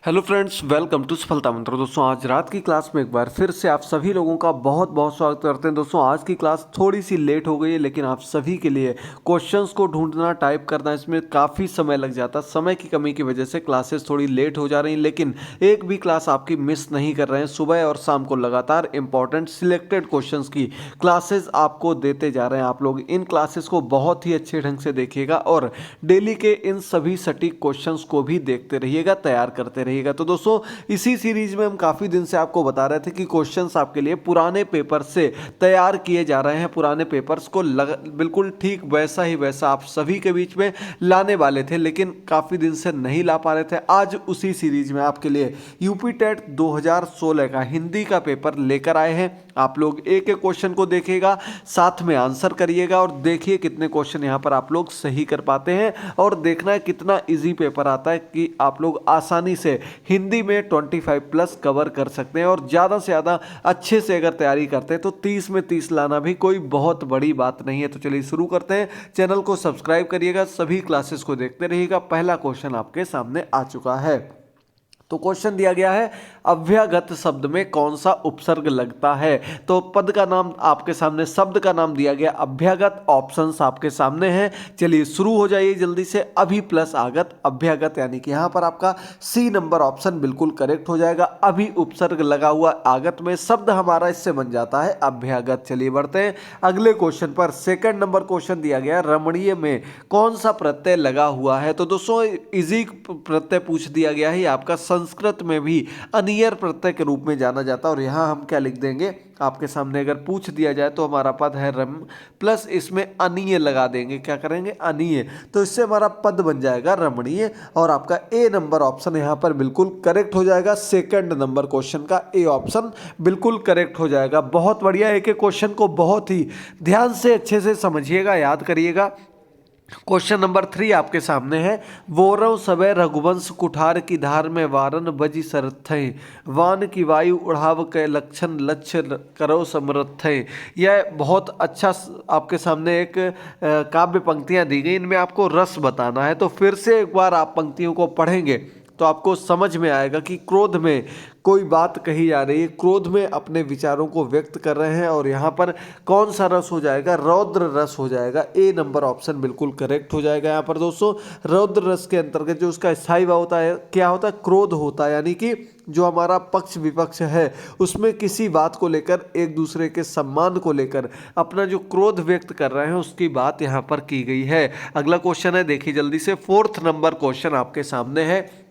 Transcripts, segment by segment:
Hello friends, welcome to सफलता मंत्र। दोस्तों, आज रात की क्लास में एक बार फिर से आप सभी लोगों का बहुत बहुत स्वागत करते हैं। दोस्तों, आज की क्लास थोड़ी सी लेट हो गई है, लेकिन आप सभी के लिए क्वेश्चंस को ढूंढना, टाइप करना, इसमें काफ़ी समय लग जाता है। समय की कमी की वजह से क्लासेस थोड़ी लेट हो जा रही हैं, लेकिन एक भी क्लास आपकी मिस नहीं कर रहे हैं। सुबह और शाम को लगातार इंपॉर्टेंट सिलेक्टेड क्वेश्चंस की क्लासेस आपको देते जा रहे हैं। आप लोग इन क्लासेस को बहुत ही अच्छे ढंग से देखिएगा और डेली के इन सभी सटीक क्वेश्चंस को भी देखते रहिएगा, तैयार करते रहिएगा। तो दोस्तों, इसी सीरीज में हम काफी दिन से आपको बता रहे थे कि क्वेश्चंस आपके लिए पुराने पेपर से तैयार किए जा रहे हैं। पुराने पेपर्स को बिल्कुल ठीक वैसा ही वैसा आप सभी के बीच में लाने वाले थे, लेकिन काफी दिन से नहीं ला पा रहे थे। आज उसी सीरीज में आपके लिए यूपी टेट 2016 का हिंदी का पेपर लेकर आए हैं। आप लोग एक एक क्वेश्चन को देखिएगा, साथ में आंसर करिएगा और देखिए कितने क्वेश्चन यहां पर आप लोग सही कर पाते हैं, और देखना है कितना इजी पेपर आता है कि आप लोग आसानी से हिंदी में 25 प्लस कवर कर सकते हैं। और ज़्यादा से ज़्यादा अच्छे से अगर तैयारी करते हैं तो 30 में 30 लाना भी कोई बहुत बड़ी बात नहीं है। तो चलिए शुरू करते हैं। चैनल को सब्सक्राइब करिएगा, सभी क्लासेस को देखते रहिएगा। पहला क्वेश्चन आपके सामने आ चुका है। तो क्वेश्चन दिया गया है, अभ्यागत शब्द में कौन सा उपसर्ग लगता है। तो पद का नाम आपके सामने, शब्द का नाम दिया गया अभ्यागत। ऑप्शंस आपके सामने हैं। चलिए शुरू हो जाइए जल्दी से। अभि प्लस आगत अभ्यागत, यानी कि यहां पर आपका सी नंबर ऑप्शन बिल्कुल करेक्ट हो जाएगा। अभि उपसर्ग लगा हुआ आगत में, शब्द हमारा इससे बन जाता है अभ्यागत। चलिए बढ़ते हैं अगले क्वेश्चन पर। सेकंड नंबर क्वेश्चन दिया गया, रमणीय में कौन सा प्रत्यय लगा हुआ है। तो दोस्तों, इजी प्रत्यय पूछ दिया गया है। आपका संस्कृत में भी अनियर प्रत्यय के रूप में जाना जाता है। और यहां हम क्या लिख देंगे, आपके सामने अगर पूछ दिया जाए तो हमारा पद है रम, प्लस इसमें अनीय लगा देंगे। क्या करेंगे, अनीय। तो इससे हमारा पद बन जाएगा रमणीय। और आपका ए नंबर ऑप्शन यहां पर बिल्कुल करेक्ट हो जाएगा। सेकंड नंबर क्वेश्चन का ए ऑप्शन बिल्कुल करेक्ट हो जाएगा। बहुत बढ़िया। एक एक क्वेश्चन को बहुत ही ध्यान से अच्छे से समझिएगा, याद करिएगा। क्वेश्चन नंबर 3 आपके सामने है, वोरव सबे रघुवंश कुठार की धार में वारन बजी सरथय, वान की वायु उड़ाव के लक्षण लक्ष्य करो समर्थय। यह बहुत अच्छा आपके सामने एक काव्य पंक्तियां दी गई, इनमें आपको रस बताना है। तो फिर से एक बार आप पंक्तियों को पढ़ेंगे तो आपको समझ में आएगा कि क्रोध में कोई बात कही जा रही है, क्रोध में अपने विचारों को व्यक्त कर रहे हैं। और यहाँ पर कौन सा रस हो जाएगा, रौद्र रस हो जाएगा। ए नंबर ऑप्शन बिल्कुल करेक्ट हो जाएगा। यहाँ पर दोस्तों, रौद्र रस के अंतर्गत जो उसका स्थायी भाव होता है, क्या होता है, क्रोध होता है। यानी कि जो हमारा पक्ष विपक्ष है उसमें किसी बात को लेकर, एक दूसरे के सम्मान को लेकर अपना जो क्रोध व्यक्त कर रहे हैं, उसकी बात यहाँ पर की गई है। अगला क्वेश्चन है, देखिए जल्दी से। फोर्थ नंबर क्वेश्चन आपके सामने है,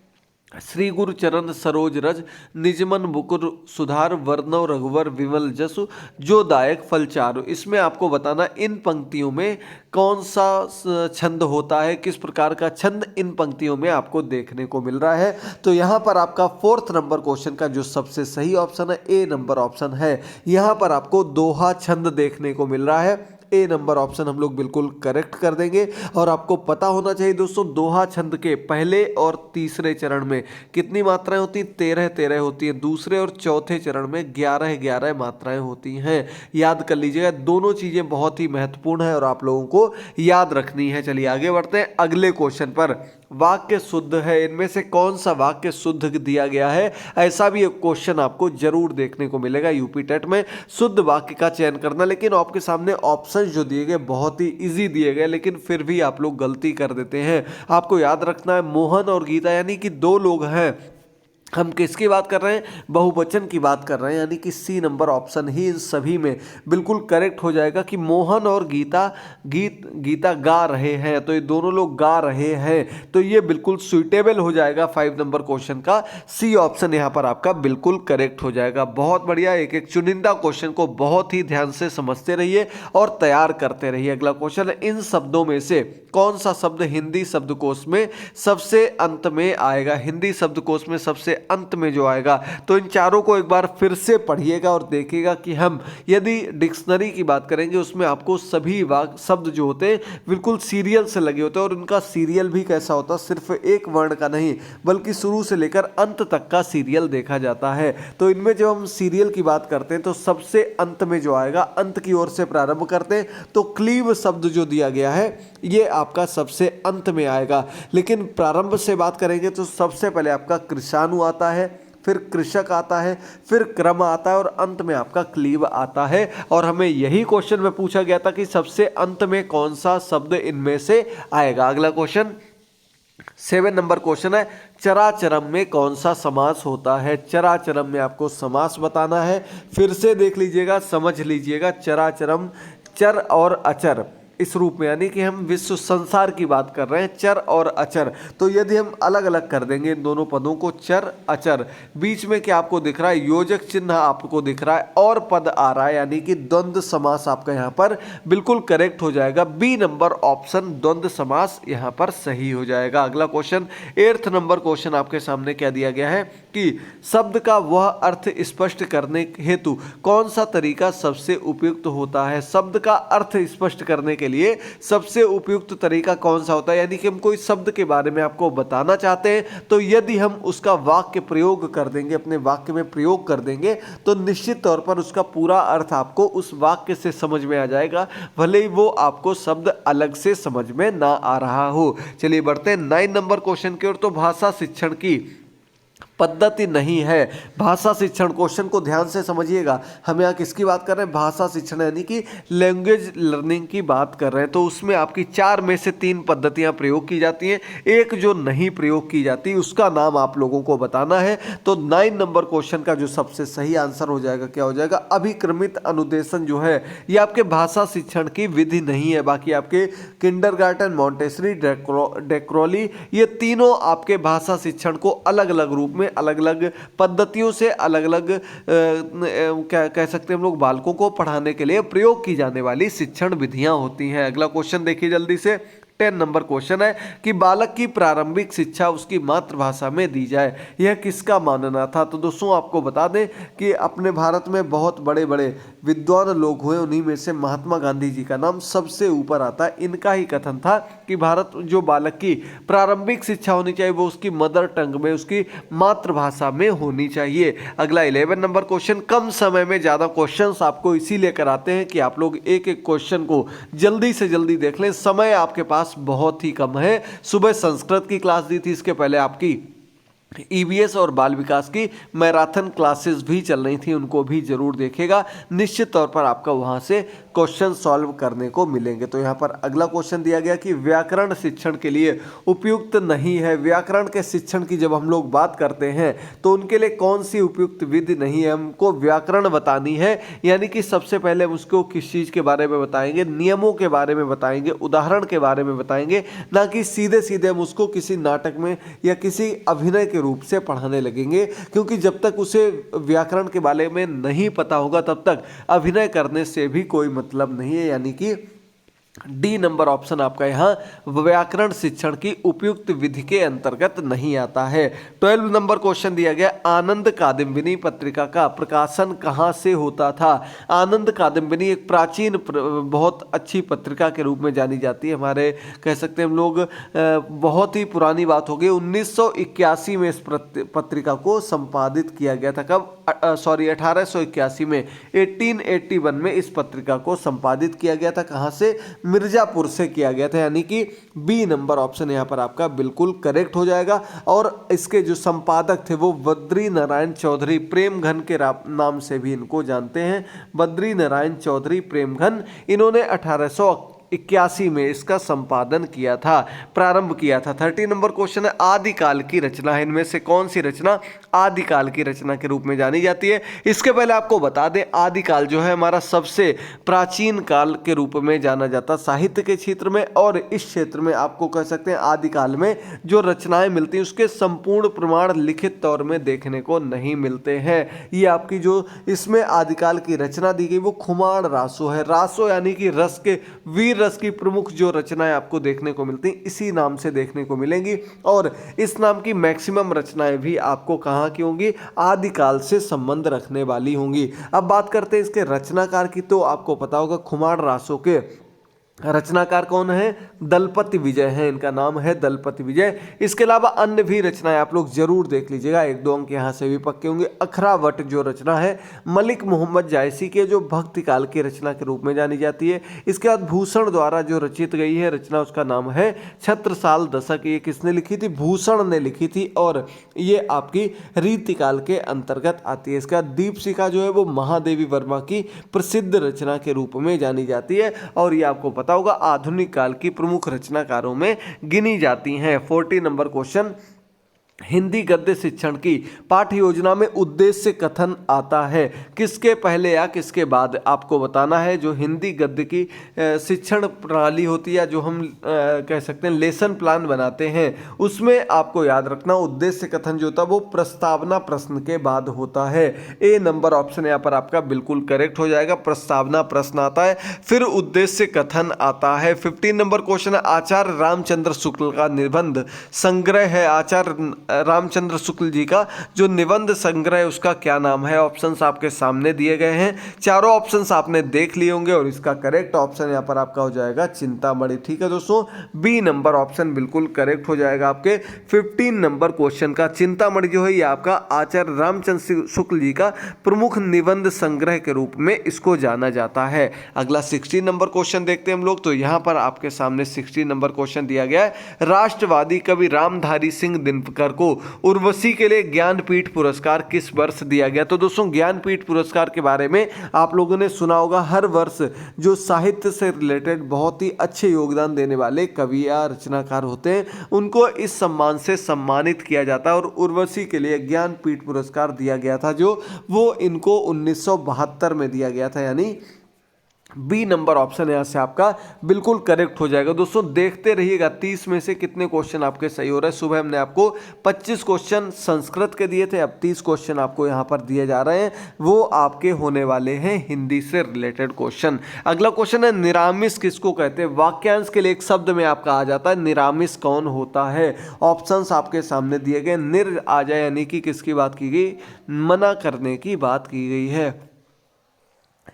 श्री गुरु चरण सरोज रज निजमन मुकुर सुधार वर्णव रघुवर विमल जसु जो दायक फल चारु। इसमें आपको बताना इन पंक्तियों में कौन सा छंद होता है, किस प्रकार का छंद इन पंक्तियों में आपको देखने को मिल रहा है। तो यहाँ पर आपका फोर्थ नंबर क्वेश्चन का जो सबसे सही ऑप्शन है, ए नंबर ऑप्शन है। यहाँ पर आपको दोहा छंद देखने को मिल रहा है। ए नंबर ऑप्शन हम लोग बिल्कुल करेक्ट कर देंगे। और आपको पता होना चाहिए दोस्तों, दोहा छंद के पहले और तीसरे चरण में कितनी मात्राएं होती हैं, 13-13 होती हैं। दूसरे और चौथे चरण में 11-11 मात्राएं होती हैं। याद कर लीजिएगा, दोनों चीजें बहुत ही महत्वपूर्ण है और आप लोगों को याद रखनी है। चलिए आगे बढ़ते हैं अगले क्वेश्चन पर। वाक्य शुद्ध है, इनमें से कौन सा वाक्य शुद्ध दिया गया है। ऐसा भी एक क्वेश्चन आपको जरूर देखने को मिलेगा यूपी टेट में, शुद्ध वाक्य का चयन करना। लेकिन आपके सामने ऑप्शन जो दिए गए बहुत ही इजी दिए गए, लेकिन फिर भी आप लोग गलती कर देते हैं। आपको याद रखना है, मोहन और गीता यानी कि दो लोग हैं। हम किसकी बात कर रहे हैं, बहुवचन की बात कर रहे हैं। यानी कि सी नंबर ऑप्शन ही इन सभी में बिल्कुल करेक्ट हो जाएगा कि मोहन और गीता गा रहे हैं। तो ये दोनों लोग गा रहे हैं, तो ये बिल्कुल सुइटेबल हो जाएगा 5 नंबर क्वेश्चन का। सी ऑप्शन यहाँ पर आपका बिल्कुल करेक्ट हो जाएगा। बहुत बढ़िया। एक एक चुनिंदा क्वेश्चन को बहुत ही ध्यान से समझते रहिए और तैयार करते रहिए। अगला क्वेश्चन है, इन शब्दों में से कौन सा शब्द हिंदी शब्दकोश में सबसे अंत में आएगा। हिंदी शब्दकोश में सबसे अंत में जो आएगा। तो इन चारों को एक बार फिर से पढ़िएगा और देखिएगा कि हम यदि डिक्शनरी की बात करेंगे उसमें आपको सभी शब्द जो होते हैं बिल्कुल सीरियल से लगे होते हैं, और उनका सीरियल भी कैसा होता है, सिर्फ एक वर्ण का नहीं बल्कि शुरू से लेकर अंत तक का सीरियल देखा जाता है। तो इनमें जब हम सीरियल की बात करते हैं तो सबसे अंत में जो आएगा, अंत की ओर से प्रारंभ करते हैं तो क्लीव शब्द जो दिया गया है ये आपका सबसे अंत में आएगा। लेकिन प्रारंभ से बात करेंगे तो सबसे पहले आपका कृषाणु आता है, फिर कृषक आता है, फिर क्रम आता है और अंत में आपका क्लीव आता है। और हमें यही क्वेश्चन में पूछा गया था कि सबसे अंत में कौन सा शब्द इनमें से आएगा। अगला क्वेश्चन 7 नंबर क्वेश्चन है, चराचरम में कौन सा समास होता है। चराचरम में आपको समास बताना है। फिर से देख लीजिएगा, समझ लीजिएगा। चराचरम चर और अचर इस रूप में, यानी कि हम विश्व संसार की बात कर रहे हैं, चर और अचर। तो यदि हम अलग अलग कर देंगे इन दोनों पदों को, चर अचर, बीच में क्या आपको दिख रहा है, योजक चिन्ह आपको दिख रहा है और पद आ रहा है, यानी कि द्वंद्व समास आपका यहाँ पर बिल्कुल करेक्ट हो जाएगा। बी नंबर ऑप्शन द्वंद्व समास यहाँ पर सही हो जाएगा। अगला क्वेश्चन 8 नंबर क्वेश्चन आपके सामने क्या दिया गया है कि शब्द का वह अर्थ स्पष्ट करने हेतु कौन सा तरीका सबसे उपयुक्त होता है। शब्द का अर्थ स्पष्ट करने के लिए सबसे उपयुक्त तरीका कौन सा होता है, यानी कि हम कोई शब्द के बारे में आपको बताना चाहते हैं तो यदि हम उसका वाक्य प्रयोग कर देंगे, अपने वाक्य में प्रयोग कर देंगे तो निश्चित तौर पर उसका पूरा अर्थ आपको उस वाक्य से समझ में आ जाएगा, भले ही वो आपको शब्द अलग से समझ में ना आ रहा हो। चलिए बढ़ते हैं 9 नंबर क्वेश्चन की ओर। तो भाषा शिक्षण की पद्धति नहीं है। भाषा शिक्षण, क्वेश्चन को ध्यान से समझिएगा, हम यहाँ किसकी बात कर रहे हैं, भाषा शिक्षण यानी कि लैंग्वेज लर्निंग की बात कर रहे हैं। तो उसमें आपकी 4 में से 3 पद्धतियाँ प्रयोग की जाती हैं, एक जो नहीं प्रयोग की जाती उसका नाम आप लोगों को बताना है। तो 9 नंबर क्वेश्चन का जो सबसे सही आंसर हो जाएगा, क्या हो जाएगा, अभिक्रमित अनुदेशन जो है ये आपके भाषा शिक्षण की विधि नहीं है। बाकी आपके किंडरगार्टन, मॉन्टेसरी, डेक्रोली, ये तीनों आपके भाषा शिक्षण को अलग अलग रूप में, अलग अलग पद्धतियों से, अलग अलग क्या कह सकते हैं हम लोग, बालकों को पढ़ाने के लिए प्रयोग की जाने वाली शिक्षण विधियां होती हैं। अगला क्वेश्चन देखिए जल्दी से। 10 नंबर क्वेश्चन है कि बालक की प्रारंभिक शिक्षा उसकी मातृभाषा में दी जाए, यह किसका मानना था। तो दोस्तों आपको बता दें कि अपने भारत में बहुत बड़े बड़े विद्वान लोग हुए, उन्हीं में से महात्मा गांधी जी का नाम सबसे ऊपर आता है। इनका ही कथन था कि भारत जो बालक की प्रारंभिक शिक्षा होनी चाहिए वो उसकी मदर टंग में, उसकी मातृभाषा में होनी चाहिए। अगला 11 नंबर क्वेश्चन, कम समय में ज़्यादा क्वेश्चन आपको इसीलिए कराते हैं कि आप लोग एक एक क्वेश्चन को जल्दी से जल्दी देख लें, समय आपके पास बहुत ही कम है। सुबह संस्कृत की क्लास दी थी, इसके पहले आपकी ईवीएस और बाल विकास की मैराथन क्लासेस भी चल रही थी, उनको भी जरूर देखेगा, निश्चित तौर पर आपका वहां से क्वेश्चन सॉल्व करने को मिलेंगे। तो यहाँ पर अगला क्वेश्चन दिया गया कि व्याकरण शिक्षण के लिए उपयुक्त नहीं है। व्याकरण के शिक्षण की जब हम लोग बात करते हैं तो उनके लिए कौन सी उपयुक्त विधि नहीं है, हमको व्याकरण बतानी है। यानी कि सबसे पहले हम उसको किस चीज़ के बारे में बताएंगे, नियमों के बारे में बताएंगे, उदाहरण के बारे में बताएंगे, ना कि सीधे सीधे हम उसको किसी नाटक में या किसी अभिनय के रूप से पढ़ाने लगेंगे। क्योंकि जब तक उसे व्याकरण के बारे में नहीं पता होगा तब तक अभिनय करने से भी कोई मतलब नहीं है। यानी कि डी नंबर ऑप्शन आपका यहाँ व्याकरण शिक्षण की उपयुक्त विधि के अंतर्गत नहीं आता है। 12 नंबर क्वेश्चन दिया गया, आनंद कादम्बिनी पत्रिका का प्रकाशन कहाँ से होता था। आनंद कादम्बिनी एक प्राचीन बहुत अच्छी पत्रिका के रूप में जानी जाती है। हमारे कह सकते हैं हम लोग बहुत ही पुरानी बात हो गई, 1981 में इस पत्रिका को संपादित किया गया था। कब, 1881 में, 1881 में इस पत्रिका को संपादित किया गया था। कहाँ से, मिर्जापुर से किया गया था। यानी कि बी नंबर ऑप्शन यहाँ पर आपका बिल्कुल करेक्ट हो जाएगा। और इसके जो संपादक थे वो बद्री नारायण चौधरी प्रेमघन के नाम से भी इनको जानते हैं। बद्री नारायण चौधरी प्रेमघन, इन्होंने 1881 में इसका संपादन किया था, प्रारंभ किया था। 30 नंबर क्वेश्चन है, आदिकाल की रचना है, इनमें से कौन सी रचना आदिकाल की रचना के रूप में जानी जाती है। इसके पहले आपको बता दें, आदिकाल जो है हमारा सबसे प्राचीन काल के रूप में जाना जाता साहित्य के क्षेत्र में, और इस क्षेत्र में आपको कह सकते हैं आदिकाल में जो रचनाएं मिलती हैं उसके संपूर्ण प्रमाण लिखित तौर में देखने को नहीं मिलते हैं। ये आपकी जो इसमें आदिकाल की रचना दी गई वो खुमाण रासो है। रासो यानी कि रस के वीर कबीर रस की प्रमुख जो रचनाएं आपको देखने को मिलती हैं इसी नाम से देखने को मिलेंगी, और इस नाम की मैक्सिमम रचनाएं भी आपको कहाँ की होंगी, आदिकाल से संबंध रखने वाली होंगी। अब बात करते हैं इसके रचनाकार की, तो आपको पता होगा खुमार रासों के रचनाकार कौन है, दलपति विजय है, इनका नाम है दलपति विजय। इसके अलावा अन्य भी रचनाएं आप लोग जरूर देख लीजिएगा, 1-2 अंक यहाँ से भी पक्के होंगे। अखरावट जो रचना है मलिक मोहम्मद जायसी के, जो भक्ति काल की रचना के रूप में जानी जाती है। इसके बाद भूषण द्वारा जो रचित गई है रचना, उसका नाम है छत्रसाल दशक। ये किसने लिखी थी, भूषण ने लिखी थी, और ये आपकी रीतिकाल के अंतर्गत आती है। इसका दीपशिखा जो है वो महादेवी वर्मा की प्रसिद्ध रचना के रूप में जानी जाती है, और ये आपको पता होगा आधुनिक काल की प्रमुख रचनाकारों में गिनी जाती हैं। 40 नंबर क्वेश्चन, हिंदी गद्य शिक्षण की पाठ्य योजना में उद्देश्य कथन आता है, किसके पहले या किसके बाद आपको बताना है। जो हिंदी गद्य की शिक्षण प्रणाली होती है, जो हम कह सकते हैं लेसन प्लान बनाते हैं, उसमें आपको याद रखना उद्देश्य कथन जो होता है वो प्रस्तावना प्रश्न के बाद होता है। ए नंबर ऑप्शन यहाँ पर आपका बिल्कुल करेक्ट हो जाएगा, प्रस्तावना प्रश्न आता है, फिर उद्देश्य कथन आता है। 15 नंबर क्वेश्चन है, आचार्य रामचंद्र शुक्ल का निबंध संग्रह है, आचार्य रामचंद्र शुक्ल जी का जो निबंध संग्रह है उसका क्या नाम है। ऑप्शंस आपके सामने दिए गए हैं, चारों ऑप्शंस आपने देख लिए होंगे, और इसका करेक्ट ऑप्शन यहाँ पर आपका हो जाएगा चिंतामणि। ठीक है दोस्तों, बी नंबर ऑप्शन बिल्कुल करेक्ट हो जाएगा आपके 15 नंबर क्वेश्चन का। चिंतामणि जो है ये आपका आचार्य रामचंद्र शुक्ल जी का प्रमुख निबंध संग्रह के रूप में इसको जाना जाता है। अगला 16 नंबर क्वेश्चन देखते हैं हम लोग, तो यहाँ पर आपके सामने 16 नंबर क्वेश्चन दिया गया है, राष्ट्रवादी कवि रामधारी सिंह दिनकर को उर्वशी के लिए ज्ञानपीठ पुरस्कार किस वर्ष दिया गया। तो दोस्तों ज्ञानपीठ पुरस्कार के बारे में आप लोगों ने सुना होगा, हर वर्ष जो साहित्य से रिलेटेड बहुत ही अच्छे योगदान देने वाले कवि या रचनाकार होते हैं उनको इस सम्मान से सम्मानित किया जाता है, और उर्वशी के लिए ज्ञानपीठ पुरस्कार दिया गया था जो वो इनको 1972 में दिया गया था, यानी बी नंबर ऑप्शन यहाँ से आपका बिल्कुल करेक्ट हो जाएगा। दोस्तों देखते रहिएगा 30 में से कितने क्वेश्चन आपके सही हो रहे हैं। सुबह हमने आपको 25 क्वेश्चन संस्कृत के दिए थे, अब 30 क्वेश्चन आपको यहाँ पर दिए जा रहे हैं, वो आपके होने वाले हैं हिंदी से रिलेटेड क्वेश्चन। अगला क्वेश्चन है, निरामिस किसको कहते हैं। वाक्यांश के लिए एक शब्द में आपका आ जाता है, निरामिस कौन होता है। ऑप्शंस आपके सामने दिए गए, निर आ जाए यानी कि किसकी बात की गई, मना करने की बात की गई है।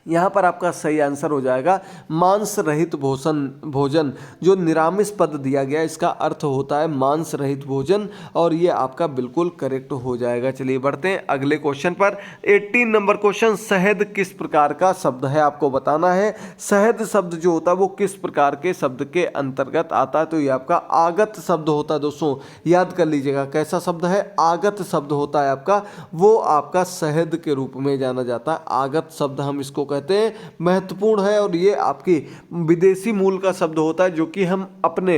यहाँ पर आपका सही आंसर हो जाएगा मांस रहित भोजन। जो निरामिष पद दिया गया इसका अर्थ होता है मांस रहित भोजन, और ये आपका बिल्कुल करेक्ट हो जाएगा। चलिए बढ़ते हैं अगले क्वेश्चन पर। 18 नंबर क्वेश्चन, शहद किस प्रकार का शब्द है, आपको बताना है। शहद शब्द जो होता है वो किस प्रकार के शब्द के अंतर्गत आता है। तो ये आपका आगत शब्द होता है। दोस्तों याद कर लीजिएगा कैसा शब्द है, आगत शब्द होता है आपका, वो आपका शहद के रूप में जाना जाता है। आगत शब्द हम इसको कहते हैं, महत्वपूर्ण है, और ये आपकी विदेशी मूल का शब्द होता है जो कि हम अपने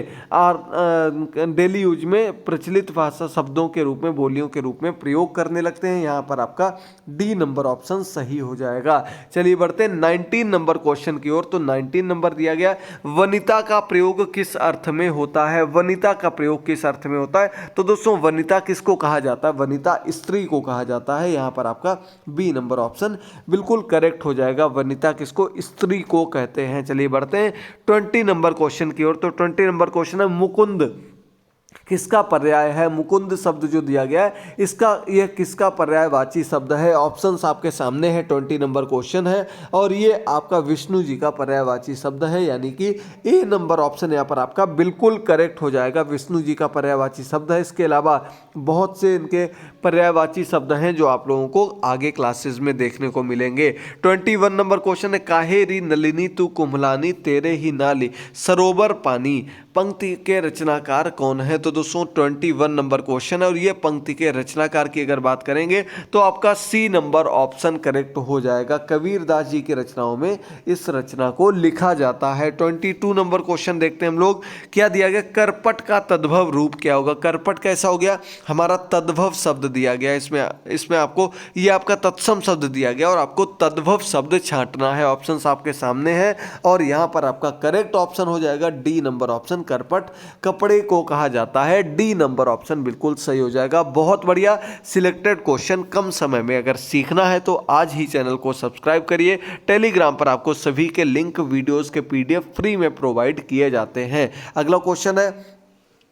डेली यूज में प्रचलित भाषा शब्दों के रूप में, बोलियों के रूप में प्रयोग करने लगते हैं। यहाँ पर आपका डी नंबर ऑप्शन सही हो जाएगा। चलिए बढ़ते हैं 19 नंबर क्वेश्चन की ओर। तो 19 नंबर दिया गया, वनिता का प्रयोग किस अर्थ में होता है। वनिता का प्रयोग किस अर्थ में होता है। तो दोस्तों वनिता किसको कहा जाता है, वनिता स्त्री को कहा जाता है। यहाँ पर आपका बी नंबर ऑप्शन बिल्कुल करेक्ट हो जाएगा, वनिता किसको, स्त्री को कहते हैं। चलिए बढ़ते हैं 20 नंबर क्वेश्चन की ओर। तो 20 नंबर क्वेश्चन है, मुकुंद किसका पर्याय है। मुकुंद शब्द जो दिया गया है इसका, यह किसका पर्यायवाची शब्द है। ऑप्शंस आपके सामने है, 20 नंबर क्वेश्चन है, और ये आपका विष्णु जी का पर्यायवाची शब्द है, यानी कि ए नंबर ऑप्शन यहाँ पर आपका बिल्कुल करेक्ट हो जाएगा, विष्णु जी का पर्यायवाची शब्द है। इसके अलावा बहुत से इनके पर्यायवाची शब्द हैं जो आप लोगों को आगे क्लासेस में देखने को मिलेंगे। 21 नंबर क्वेश्चन है, काहे री नलिनी तू कुम्हलानी तेरे ही नाली सरोवर पानी, पंक्ति के रचनाकार कौन है। तो दोस्तों 21 नंबर क्वेश्चन है, और ये पंक्ति के रचनाकार की अगर बात करेंगे तो आपका सी नंबर ऑप्शन करेक्ट हो जाएगा। कबीरदास जी की रचनाओं में इस रचना को लिखा जाता है। 22 नंबर क्वेश्चन देखते हैं हम लोग, क्या दिया गया, करपट का तद्भव रूप क्या होगा। करपट कैसा हो गया, हमारा तद्भव शब्द दिया गया, इसमें आपको ये आपका तत्सम शब्द दिया गया, और आपको तद्भव शब्द छांटना है। ऑप्शंस आपके सामने है, और यहाँ पर आपका करेक्ट ऑप्शन हो जाएगा डी नंबर ऑप्शन, करपट कपड़े को कहा जाता है। डी नंबर ऑप्शन बिल्कुल सही हो जाएगा। बहुत बढ़िया सिलेक्टेड क्वेश्चन कम समय में अगर सीखना है तो आज ही चैनल को सब्सक्राइब करिए। टेलीग्राम पर आपको सभी के लिंक वीडियोस के पीडीएफ फ्री में प्रोवाइड किए जाते हैं। अगला क्वेश्चन है,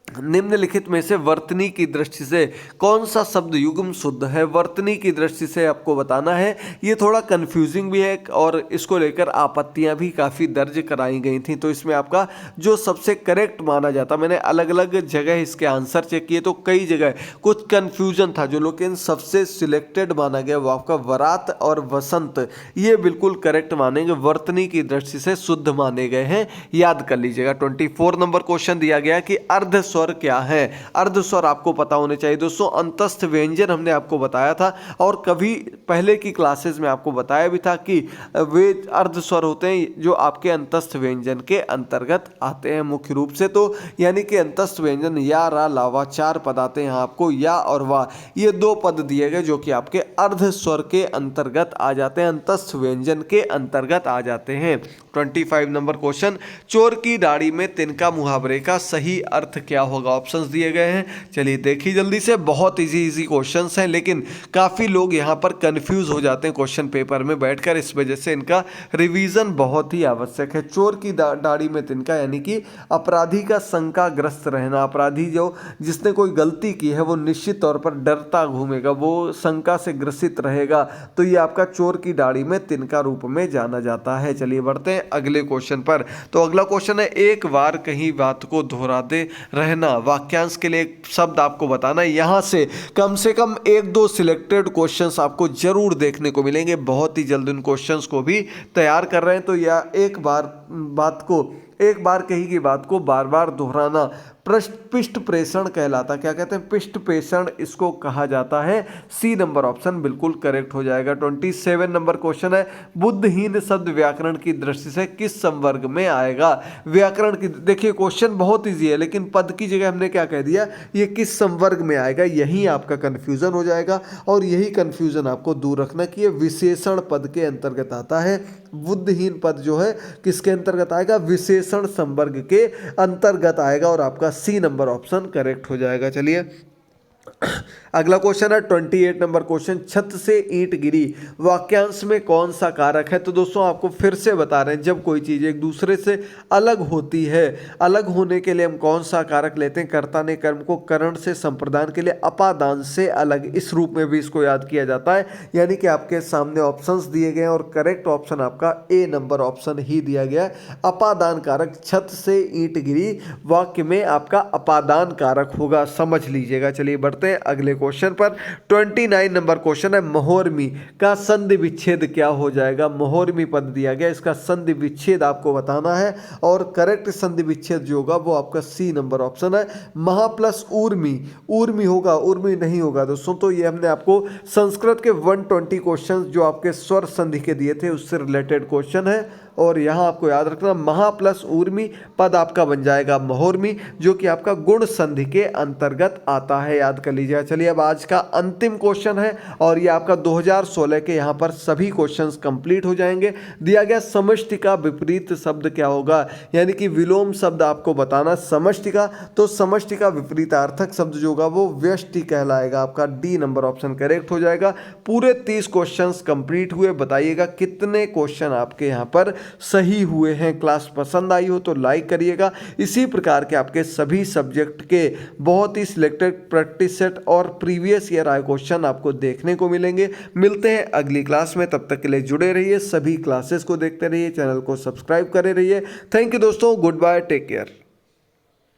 निम्नलिखित में से वर्तनी की दृष्टि से कौन सा शब्द युग्म शुद्ध है? वर्तनी की दृष्टि से आपको बताना है। ये थोड़ा कंफ्यूजिंग भी है और इसको लेकर आपत्तियां भी काफ़ी दर्ज कराई गई थी। तो इसमें आपका जो सबसे करेक्ट माना जाता, मैंने अलग अलग जगह इसके आंसर चेक किए तो कई जगह कुछ कन्फ्यूजन था, जो लेकिन सबसे सिलेक्टेड माना गया वो आपका वरात और वसंत, ये बिल्कुल करेक्ट मानेंगे, वर्तनी की दृष्टि से शुद्ध माने गए हैं। याद कर लीजिएगा। 24 नंबर क्वेश्चन दिया गया कि अर्ध स्वर क्या है? अर्ध स्वर आपको पता होने चाहिए दोस्तों। अंतस्थ व्यंजन हमने आपको बताया था और कभी पहले की क्लासेस में आपको बताया भी था कि वे अर्ध स्वर होते हैं जो आपके अंतस्थ व्यंजन के अंतर्गत आते हैं मुख्य रूप से। तो यानी कि अंतस्थ व्यंजन या, रा, लावा 4 पद आते हैं यहाँ आपको, या और वा ये 2 पद दिए गए जो कि आपके अर्ध स्वर के अंतर्गत आ जाते हैं, अंतस्थ व्यंजन के अंतर्गत आ जाते हैं। 25 नंबर क्वेश्चन, चोर की दाढ़ी में तिनका मुहावरे का सही अर्थ क्या होगा? ऑप्शंस दिए गए हैं, चलिए देखिए जल्दी से। बहुत इजी क्वेश्चंस हैं लेकिन काफ़ी लोग यहाँ पर कंफ्यूज हो जाते हैं क्वेश्चन पेपर में बैठकर, इस वजह से इनका रिवीजन बहुत ही आवश्यक है। चोर की दाढ़ी में तिनका यानी कि अपराधी का शंकाग्रस्त रहना। अपराधी जो जिसने कोई गलती की है वो निश्चित तौर पर डरता घूमेगा, वो शंका से ग्रसित रहेगा, तो ये आपका चोर की दाढ़ी में तिनका रूप में जाना जाता है। चलिए बढ़ते हैं अगले क्वेश्चन पर। तो अगला क्वेश्चन है, एक बार कहीं बात को दोहराते रहना। वाक्यांश के लिए एक शब्द आपको बताना है। यहां से कम 1-2 सिलेक्टेड क्वेश्चंस आपको जरूर देखने को मिलेंगे। बहुत ही जल्द उन क्वेश्चंस को भी तैयार कर रहे हैं। तो या एक बार कही गई बात को बार बार दोहराना पिष्ट प्रेषण कहलाता। क्या कहते हैं? पिष्ट प्रेषण इसको कहा जाता है। सी नंबर ऑप्शन बिल्कुल करेक्ट हो जाएगा। 27 नंबर क्वेश्चन है, बुद्धिहीन शब्द व्याकरण की दृष्टि से किस संवर्ग में आएगा? व्याकरण की, देखिए क्वेश्चन बहुत इजी है लेकिन पद की जगह हमने क्या कह दिया, ये किस संवर्ग में आएगा, यही आपका कंफ्यूजन हो जाएगा। और यही कंफ्यूजन आपको दूर रखना कि ये विशेषण पद के अंतर्गत आता है। बुद्धिहीन पद जो है किसके अंतर्गत आएगा? विशेषण संवर्ग के अंतर्गत आएगा और आपका सी नंबर ऑप्शन करेक्ट हो जाएगा। चलिए अगला क्वेश्चन है 28 नंबर क्वेश्चन, छत से ईंट गिरी वाक्यांश में कौन सा कारक है? तो दोस्तों आपको फिर से बता रहे हैं, जब कोई चीज़ एक दूसरे से अलग होती है, अलग होने के लिए हम कौन सा कारक लेते हैं? कर्ता ने कर्म को करण से संप्रदान के लिए अपादान से अलग, इस रूप में भी इसको याद किया जाता है। यानी कि आपके सामने ऑप्शंस दिए गए हैं और करेक्ट ऑप्शन आपका ए नंबर ऑप्शन ही दिया गया है। अपादान कारक, छत से ईंट गिरी वाक्य में आपका अपादान कारक होगा, समझ लीजिएगा। चलिए बढ़ते हैं अगले क्वेश्चन पर। 29 नंबर क्वेश्चन है, मोहर्मी का संधि विच्छेद क्या हो जाएगा? मोहर्मी पद दिया गया, इसका संधि विच्छेद आपको बताना है और करेक्ट संधि विच्छेद जो होगा वो आपका सी नंबर ऑप्शन है। महा प्लस ऊर्मी, ऊर्मी होगा, ऊर्मी नहीं होगा दोस्तों। तो ये हमने आपको संस्कृत के 120 क्वेश्चन जो आपके स्वर संधि के दिए थे उससे रिलेटेड क्वेश्चन है और यहाँ आपको याद रखना महा प्लस ऊर्मी पद आपका बन जाएगा मोहर्मी, जो कि आपका गुण संधि के अंतर्गत आता है, याद कर लीजिए। चलिए अब आज का अंतिम क्वेश्चन है और ये आपका 2016 के यहाँ पर सभी क्वेश्चंस कंप्लीट हो जाएंगे। दिया गया समष्टि का विपरीत शब्द क्या होगा? यानी कि विलोम शब्द आपको बताना समष्टि का, तो समष्टि का विपरीतार्थक शब्द जो होगा वो व्यष्टि कहलाएगा। आपका डी नंबर ऑप्शन करेक्ट हो जाएगा। पूरे 30 क्वेश्चंस कंप्लीट हुए। बताइएगा कितने क्वेश्चन आपके यहाँ पर सही हुए हैं। क्लास पसंद आई हो तो लाइक करिएगा। इसी प्रकार के आपके सभी सब्जेक्ट के बहुत ही सिलेक्टेड प्रैक्टिस सेट और प्रीवियस ईयर आए क्वेश्चन आपको देखने को मिलेंगे। मिलते हैं अगली क्लास में, तब तक के लिए जुड़े रहिए, सभी क्लासेस को देखते रहिए, चैनल को सब्सक्राइब करे रहिए। थैंक यू दोस्तों, गुड बाय, टेक केयर।